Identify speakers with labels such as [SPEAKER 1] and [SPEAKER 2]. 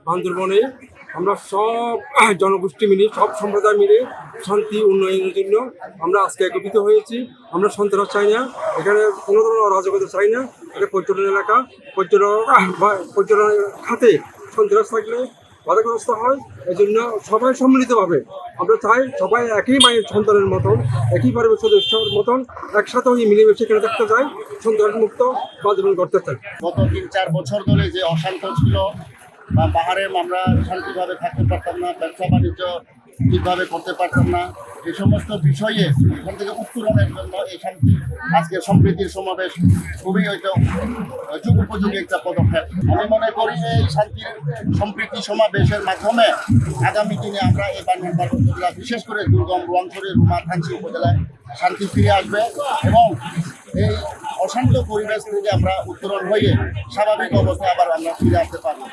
[SPEAKER 1] বান্দরবনে আমরা সব জনগোষ্ঠী মিলে, সব সম্প্রদায় মিলে শান্তি উন্নয়নের জন্য আমরা আজকে একত্রিত হয়েছি। আমরা সন্ত্রাস চাই না, এখানে কোনো ধরনের অরাজকতা চাই না। এটা পর্যটন এলাকা, পর্যটন খাতে সন্ত্রাস থাকলে বাধাগ্রস্ত হয়। এই জন্য সবাই সম্মিলিতভাবে আমরা চাই সবাই একই মায়ের সন্তানের মতন, একই পরিবার সদস্যের মতন একসাথে হয়ে মিলেমিশে এখানে থাকতে চাই, সন্ত্রাস মুক্ত বান্দরবন করতে চাই।
[SPEAKER 2] গত ৩-৪ বছর ধরে যে অশান্ত ছিল বা পাহাড়ে আমরা শান্তিভাবে থাকতে পারতাম না, ব্যবসা বাণিজ্য ঠিকভাবে করতে পারতাম না, এই সমস্ত বিষয়ে এখান থেকে উত্তরণের জন্য এই শান্তি আজকে সম্প্রীতির সমাবেশ খুবই হয়তো যুগোপযোগী একটা পদক্ষেপ। আমি মনে করি এই শান্তির সম্প্রীতি সমাবেশের মাধ্যমে আগামী দিনে আমরা এই বান্দরবান পার্বত্য জেলা, বিশেষ করে দুর্গম রোয়াংছড়ি, রুমাথানচি উপজেলায় শান্তি ফিরে আসবে এবং এই অশান্ত পরিবেশ থেকে আমরা উত্তরণ হয়ে স্বাভাবিক অবস্থায় আবার আমরা ফিরে আসতে পারবো।